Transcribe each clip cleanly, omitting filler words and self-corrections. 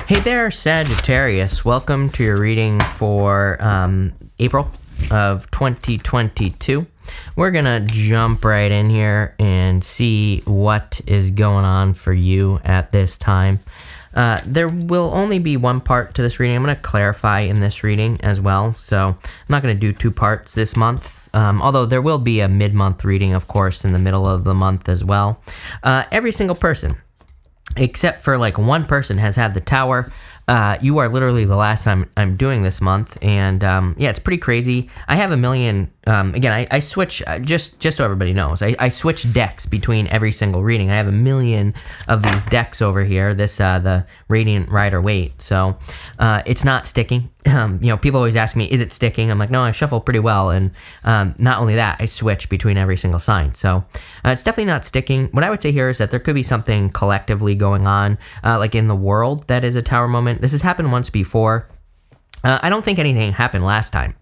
Hey there, Sagittarius. Welcome to your reading for April of 2022. We're going to jump right in here and see what is going on for you at this time. There will only be one part to this reading. I'm going to clarify in this reading as well. So I'm not going to do two parts this month. Although there will be a mid-month reading, of course, in the middle of the month as well. Every single person, except for like one person, has had the Tower. You are literally the last time I'm doing this month, and yeah, it's pretty crazy. I have a million. Again, I switch, just so everybody knows, I switch decks between every single reading. I have a million of these decks over here. This the Radiant Rider-Waite. So it's not sticking. People always ask me, is it sticking? I'm like, no, I shuffle pretty well, and not only that, I switch between every single sign. So it's definitely not sticking. What I would say here is that there could be something collectively going on, like in the world, that is a Tower moment. This has happened once before. I don't think anything happened last time.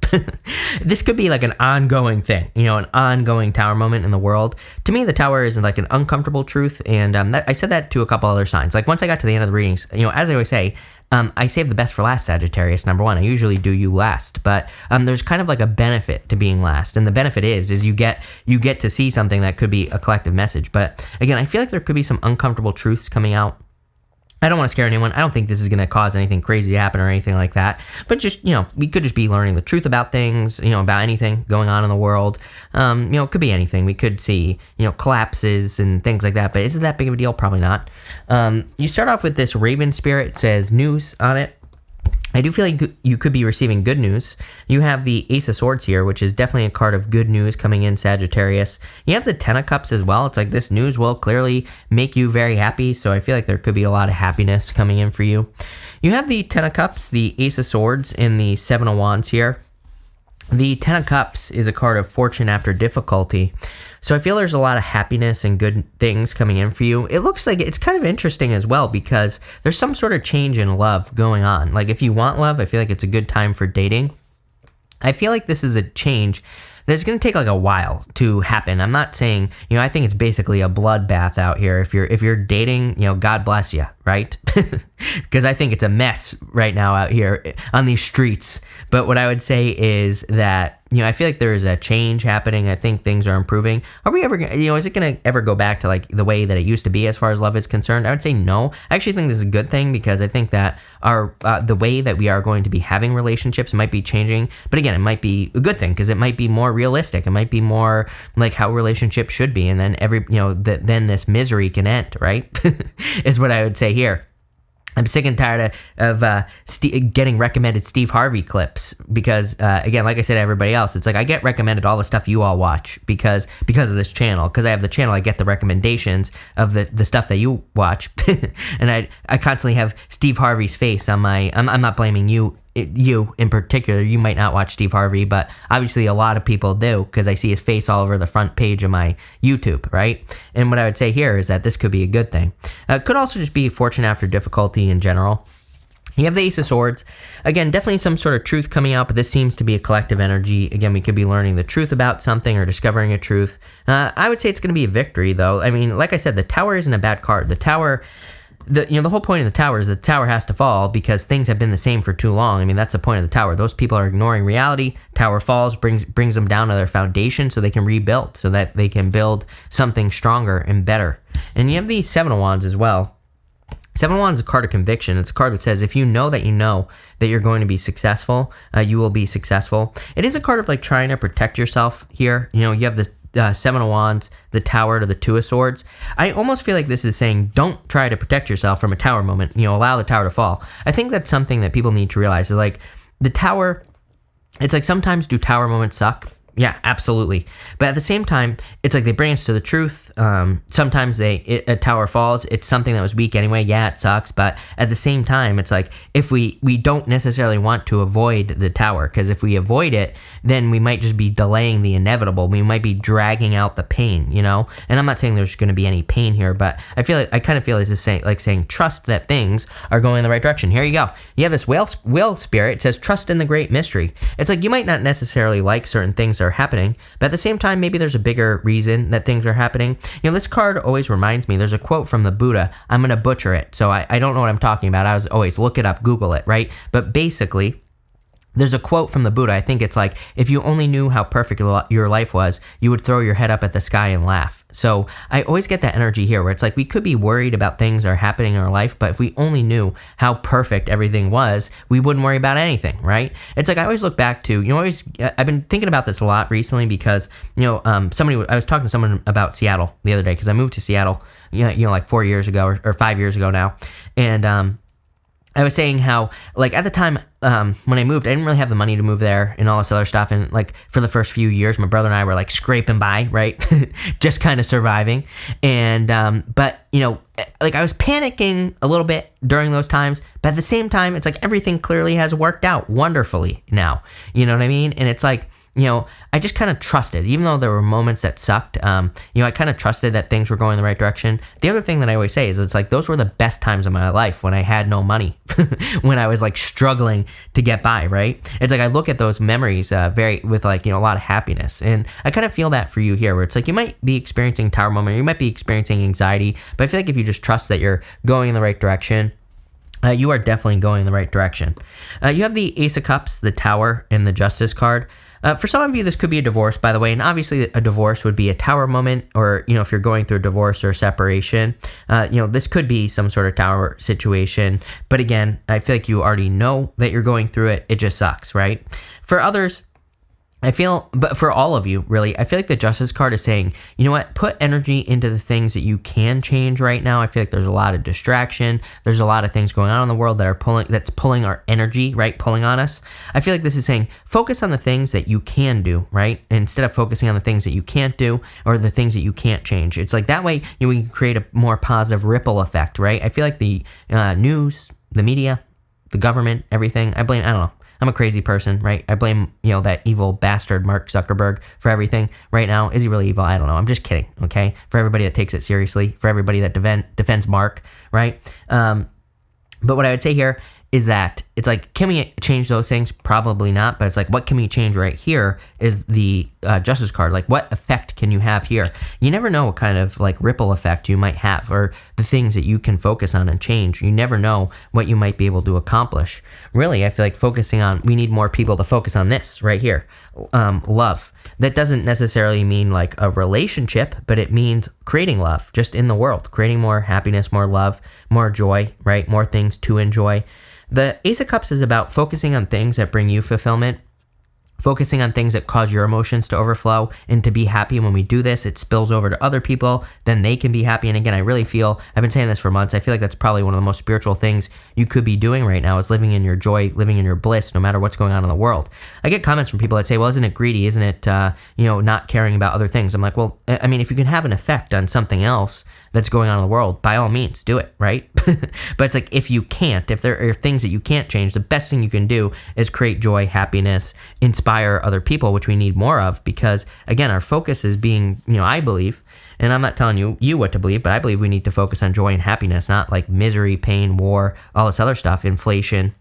This could be like an ongoing thing, an ongoing Tower moment in the world. To me, the Tower is like an uncomfortable truth, and I said that to a couple other signs. Like once I got to the end of the readings, as I always say, I save the best for last, Sagittarius, number one. I usually do you last, but there's kind of like a benefit to being last, and the benefit is you get to see something that could be a collective message. But again, I feel like there could be some uncomfortable truths coming out. I don't want to scare anyone. I don't think this is going to cause anything crazy to happen or anything like that. But just, we could just be learning the truth about things, about anything going on in the world. It could be anything. We could see, collapses and things like that. But is it that big of a deal? Probably not. You start off with this Raven Spirit. It says news on it. I do feel like you could be receiving good news. You have the Ace of Swords here, which is definitely a card of good news coming in, Sagittarius. You have the Ten of Cups as well. It's like this news will clearly make you very happy, so I feel like there could be a lot of happiness coming in for you. You have the Ten of Cups, the Ace of Swords, and the Seven of Wands here. The Ten of Cups is a card of fortune after difficulty. So I feel there's a lot of happiness and good things coming in for you. It looks like it's kind of interesting as well because there's some sort of change in love going on. Like if you want love, I feel like it's a good time for dating. I feel like this is a change that's going to take like a while to happen. I'm not saying, I think it's basically a bloodbath out here. If you're dating, God bless you, right? Because I think it's a mess right now out here on these streets. But what I would say is that, I feel like there is a change happening. I think things are improving. Are we ever, is it going to ever go back to like the way that it used to be as far as love is concerned? I would say no. I actually think this is a good thing because I think that the way that we are going to be having relationships might be changing. But again, it might be a good thing because it might be more realistic. It might be more like how relationships should be. And then then this misery can end, right? Is what I would say here. I'm sick and tired of getting recommended Steve Harvey clips because, again, like I said to everybody else, it's like I get recommended all the stuff you all watch because of this channel. Because I have the channel, I get the recommendations of the stuff that you watch. And I constantly have Steve Harvey's face on my... I'm not blaming you in particular. You might not watch Steve Harvey, but obviously a lot of people do because I see his face all over the front page of my YouTube, right? And what I would say here is that this could be a good thing. It could also just be fortune after difficulty in general. You have the Ace of Swords. Again, definitely some sort of truth coming out, but this seems to be a collective energy. Again, we could be learning the truth about something or discovering a truth. I would say it's going to be a victory, though. I mean, like I said, the Tower isn't a bad card. The Tower... The whole point of the Tower is the Tower has to fall because things have been the same for too long. I mean, that's the point of the Tower. Those people are ignoring reality. Tower falls, brings them down to their foundation so they can rebuild, so that they can build something stronger and better. And you have the Seven of Wands as well. Seven of Wands is a card of conviction. It's a card that says if you know that you're going to be successful, you will be successful. It is a card of like trying to protect yourself here. You have the Seven of Wands, the Tower to the Two of Swords. I almost feel like this is saying don't try to protect yourself from a Tower moment. Allow the Tower to fall. I think that's something that people need to realize. Is like the Tower, it's like sometimes do Tower moments suck? Yeah, absolutely. But at the same time, it's like they bring us to the truth. Sometimes a tower falls. It's something that was weak anyway. Yeah, it sucks. But at the same time, it's like if we don't necessarily want to avoid the tower, because if we avoid it, then we might just be delaying the inevitable. We might be dragging out the pain, And I'm not saying there's going to be any pain here, but I kind of feel it's saying trust that things are going in the right direction. Here you go. You have this whale spirit. It says trust in the great mystery. It's like you might not necessarily like certain things are happening, but at the same time, maybe there's a bigger reason that things are happening. This card always reminds me, there's a quote from the Buddha. I'm going to butcher it, so I don't know what I'm talking about. I was always look it up, Google it, right? But basically, there's a quote from the Buddha. I think it's like, if you only knew how perfect your life was, you would throw your head up at the sky and laugh. So I always get that energy here where it's like we could be worried about things that are happening in our life, but if we only knew how perfect everything was, we wouldn't worry about anything, right? It's like I always look back to, I've been thinking about this a lot recently because, I was talking to someone about Seattle the other day because I moved to Seattle, like 4 years ago or 5 years ago now. And, I was saying how, like, at the time when I moved, I didn't really have the money to move there and all this other stuff. And, like, for the first few years, my brother and I were, like, scraping by, right? Just kind of surviving. And, but, like, I was panicking a little bit during those times. But at the same time, it's like everything clearly has worked out wonderfully now. You know what I mean? And it's like, I just kind of trusted, even though there were moments that sucked, I kind of trusted that things were going the right direction. The other thing that I always say is it's like, those were the best times of my life when I had no money, when I was like struggling to get by, right? It's like, I look at those memories with like, a lot of happiness. And I kind of feel that for you here, where it's like, you might be experiencing tower moment, you might be experiencing anxiety, but I feel like if you just trust that you're going in the right direction, you are definitely going in the right direction. You have the Ace of Cups, the Tower, and the Justice card. For some of you, this could be a divorce, by the way, and obviously a divorce would be a tower moment, or, if you're going through a divorce or separation, this could be some sort of tower situation. But again, I feel like you already know that you're going through it. It just sucks, right? For others, but for all of you, really, I feel like the Justice card is saying, you know what, put energy into the things that you can change right now. I feel like there's a lot of distraction. There's a lot of things going on in the world that's pulling our energy, right? Pulling on us. I feel like this is saying, focus on the things that you can do, right? Instead of focusing on the things that you can't do or the things that you can't change. It's like that way, we can create a more positive ripple effect, right? I feel like the news, the media, the government, everything, I don't know. I'm a crazy person, right? I blame, that evil bastard Mark Zuckerberg for everything right now. Is he really evil? I don't know. I'm just kidding, okay? For everybody that takes it seriously, for everybody that defends Mark, right? But what I would say here is that it's like, can we change those things? Probably not, but it's like, what can we change right here is the Justice card. Like, what effect can you have here? You never know what kind of like ripple effect you might have, or the things that you can focus on and change. You never know what you might be able to accomplish. Really, I feel like we need more people to focus on this right here. Love. That doesn't necessarily mean like a relationship, but it means creating love just in the world, creating more happiness, more love, more joy, right? More things to enjoy. The Ace of Cups is about focusing on things that bring you fulfillment, focusing on things that cause your emotions to overflow and to be happy. When we do this, it spills over to other people, then they can be happy. And again, I really feel, I've been saying this for months, I feel like that's probably one of the most spiritual things you could be doing right now, is living in your joy, living in your bliss, no matter what's going on in the world. I get comments from people that say, well, isn't it greedy? Isn't it, not caring about other things? I'm like, well, I mean, if you can have an effect on something else that's going on in the world, by all means, do it, right? But it's like, if you can't, if there are things that you can't change, the best thing you can do is create joy, happiness, inspire other people, which we need more of, because again, our focus is being, I believe, and I'm not telling you what to believe, but I believe we need to focus on joy and happiness, not like misery, pain, war, all this other stuff, inflation.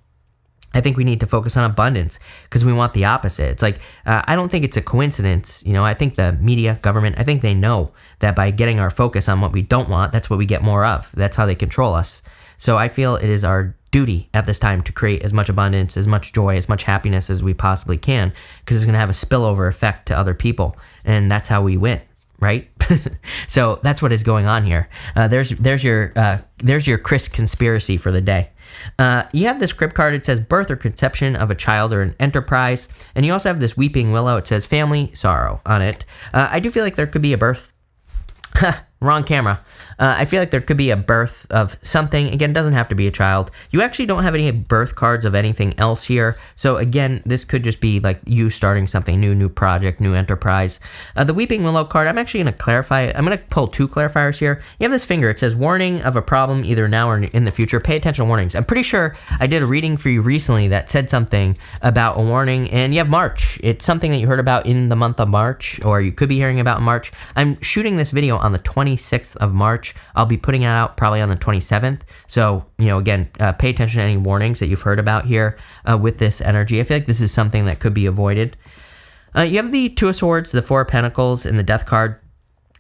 I think we need to focus on abundance because we want the opposite. It's like, I don't think it's a coincidence. I think the media, government, I think they know that by getting our focus on what we don't want, that's what we get more of. That's how they control us. So I feel it is our duty at this time to create as much abundance, as much joy, as much happiness as we possibly can, because it's going to have a spillover effect to other people. And that's how we win, right? So that's what is going on here. There's your Chris conspiracy for the day. You have this crypt card. It says birth or conception of a child or an enterprise. And you also have this weeping willow. It says family sorrow on it. I do feel like there could be a birth. Wrong camera. I feel like there could be a birth of something. Again, it doesn't have to be a child. You actually don't have any birth cards of anything else here. So again, this could just be like you starting something new project, new enterprise. The Weeping Willow card, I'm actually going to clarify it. I'm going to pull two clarifiers here. You have this finger. It says warning of a problem either now or in the future. Pay attention to warnings. I'm pretty sure I did a reading for you recently that said something about a warning. And you have March. It's something that you heard about in the month of March, or you could be hearing about in March. I'm shooting this video on the 26th of March. I'll be putting it out probably on the 27th. So, again, pay attention to any warnings that you've heard about here with this energy. I feel like this is something that could be avoided. You have the Two of Swords, the Four of Pentacles, and the Death card.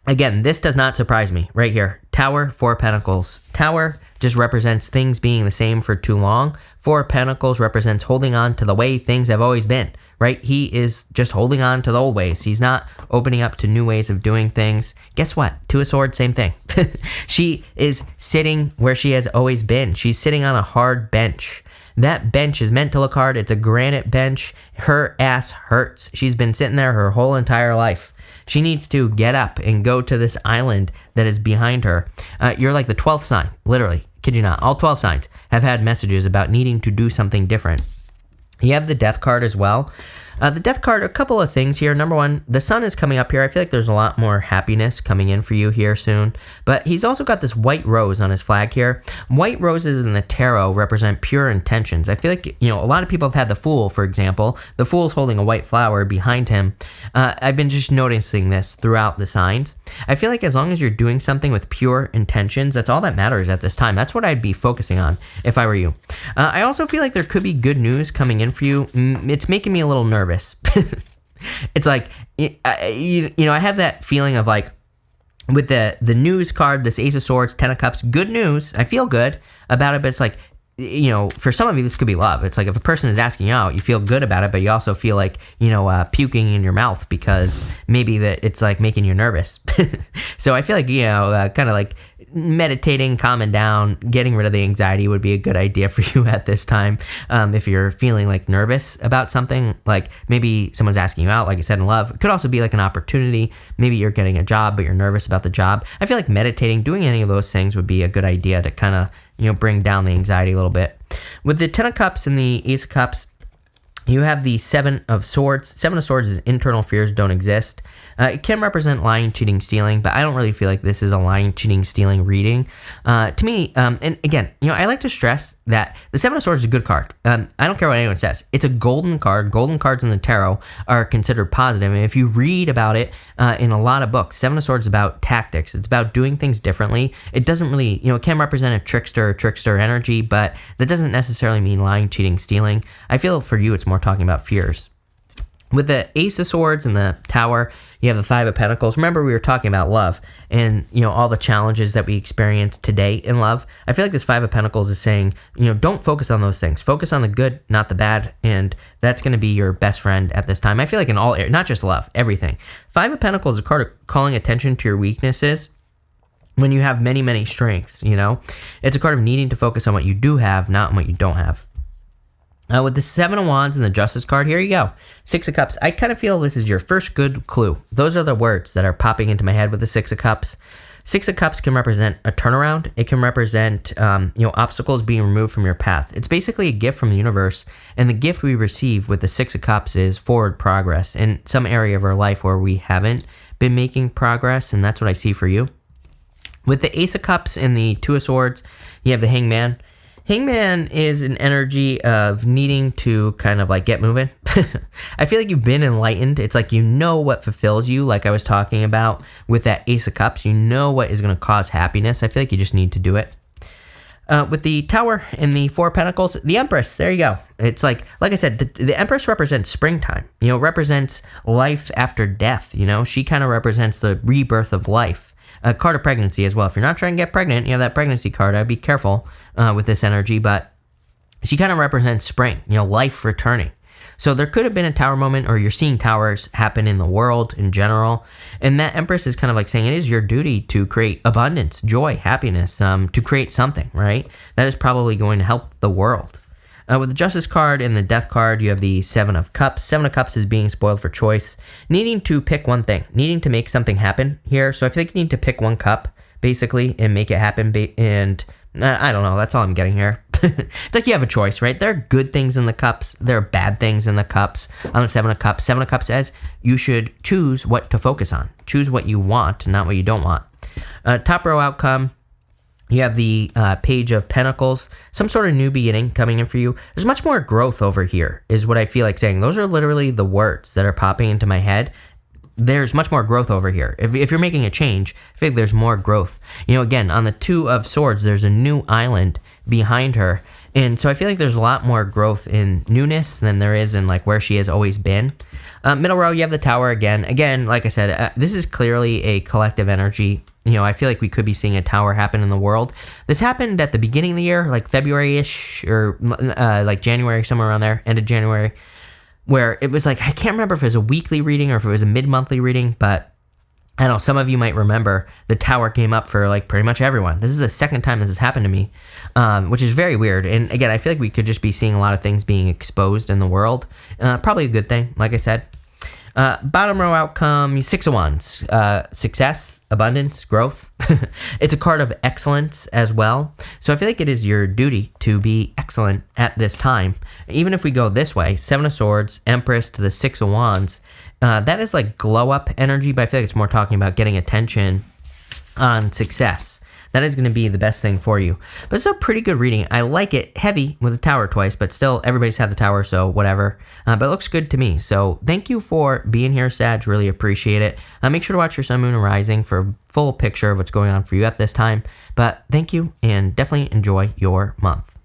Again, this does not surprise me right here. Tower, Four of Pentacles. Tower just represents things being the same for too long. Four of Pentacles represents holding on to the way things have always been, right? He is just holding on to the old ways. He's not opening up to new ways of doing things. Guess what? Two of Swords, same thing. She is sitting where she has always been. She's sitting on a hard bench. That bench is meant to look hard. It's a granite bench. Her ass hurts. She's been sitting there her whole entire life. She needs to get up and go to this island that is behind her. You're like the 12th sign, literally. Kid you not. All 12 signs have had messages about needing to do something different. You have the Death card as well. The Death card, a couple of things here. Number one, the sun is coming up here. I feel like there's a lot more happiness coming in for you here soon. But he's also got this white rose on his flag here. White roses in the tarot represent pure intentions. I feel like, a lot of people have had the Fool, for example. The Fool's holding a white flower behind him. I've been just noticing this throughout the signs. I feel like as long as you're doing something with pure intentions, that's all that matters at this time. That's what I'd be focusing on if I were you. I also feel like there could be good news coming in for you. It's making me a little nervous. It's like, I have that feeling of like with the news card, this Ace of Swords, Ten of Cups, good news. I feel good about it, but it's like, for some of you, this could be love. It's like if a person is asking you out, you feel good about it, but you also feel like, puking in your mouth because maybe that it's like making you nervous. So I feel like, kind of like meditating, calming down, getting rid of the anxiety would be a good idea for you at this time. If you're feeling like nervous about something, like maybe someone's asking you out, like I said, in love, it could also be like an opportunity. Maybe you're getting a job, but you're nervous about the job. I feel like meditating, doing any of those things would be a good idea to kind of, bring down the anxiety a little bit. With the Ten of Cups and the Ace of Cups, you have the Seven of Swords. Seven of Swords is internal fears don't exist. It can represent lying, cheating, stealing, but I don't really feel like this is a lying, cheating, stealing reading. To me, and again, I like to stress that the Seven of Swords is a good card. I don't care what anyone says. It's a golden card. Golden cards in the tarot are considered positive, and if you read about it in a lot of books, Seven of Swords is about tactics. It's about doing things differently. It doesn't really, it can represent a trickster energy, but that doesn't necessarily mean lying, cheating, stealing. I feel for you, it's more talking about fears. With the Ace of Swords and the Tower, you have the Five of Pentacles. Remember, we were talking about love and, all the challenges that we experience today in love. I feel like this Five of Pentacles is saying, don't focus on those things. Focus on the good, not the bad, and that's going to be your best friend at this time. I feel like in all areas, not just love, everything. Five of Pentacles is a card of calling attention to your weaknesses when you have many, many strengths, It's a card of needing to focus on what you do have, not on what you don't have. With the Seven of Wands and the Justice card, here you go. Six of Cups. I kind of feel this is your first good clue. Those are the words that are popping into my head with the Six of Cups. Six of Cups can represent a turnaround. It can represent, obstacles being removed from your path. It's basically a gift from the universe, and the gift we receive with the Six of Cups is forward progress in some area of our life where we haven't been making progress, and that's what I see for you. With the Ace of Cups and the Two of Swords, you have the Hangman. Hangman is an energy of needing to kind of like get moving. I feel like you've been enlightened. It's like what fulfills you, like I was talking about with that Ace of Cups. What is going to cause happiness. I feel like you just need to do it. With the Tower and the Four of Pentacles, the Empress, there you go. It's like I said, the Empress represents springtime, represents life after death, She kind of represents the rebirth of life. A card of pregnancy as well. If you're not trying to get pregnant, you have that pregnancy card. I'd be careful with this energy, but she kind of represents spring, life returning. So there could have been a tower moment, or you're seeing towers happen in the world in general. And that Empress is kind of like saying it is your duty to create abundance, joy, happiness, to create something, right? That is probably going to help the world. With the Justice card and the Death card, you have the Seven of Cups. Seven of Cups is being spoiled for choice, needing to pick one thing, needing to make something happen here. So I feel like you need to pick one cup, basically, and make it happen. And I don't know, that's all I'm getting here. It's like you have a choice, right? There are good things in the cups. There are bad things in the cups. On the Seven of Cups, Seven of Cups says you should choose what to focus on. Choose what you want, not what you don't want. Top row outcome. You have the Page of Pentacles, some sort of new beginning coming in for you. There's much more growth over here, is what I feel like saying. Those are literally the words that are popping into my head. There's much more growth over here. If you're making a change, I think there's more growth. Again, on the Two of Swords, there's a new island behind her. And so I feel like there's a lot more growth in newness than there is in like where she has always been. Middle row, you have the Tower again. Again, like I said, this is clearly a collective energy. You know, I feel like we could be seeing a tower happen in the world. This happened at the beginning of the year, like February-ish or like January, somewhere around there, end of January, where it was like, I can't remember if it was a weekly reading or if it was a mid-monthly reading, but I don't know, some of you might remember the tower came up for like pretty much everyone. This is the second time this has happened to me, which is very weird. And again, I feel like we could just be seeing a lot of things being exposed in the world. Probably a good thing, like I said. Bottom row outcome, Six of Wands. Success, abundance, growth. It's a card of excellence as well. So I feel like it is your duty to be excellent at this time. Even if we go this way, Seven of Swords, Empress to the Six of Wands, that is like glow up energy, but I feel like it's more talking about getting attention on success. That is going to be the best thing for you. But it's a pretty good reading. I like it heavy with the Tower twice, but still everybody's had the Tower, so whatever. But it looks good to me. So thank you for being here, Sag. Really appreciate it. Make sure to watch your Sun, Moon, and Rising for a full picture of what's going on for you at this time. But thank you, and definitely enjoy your month.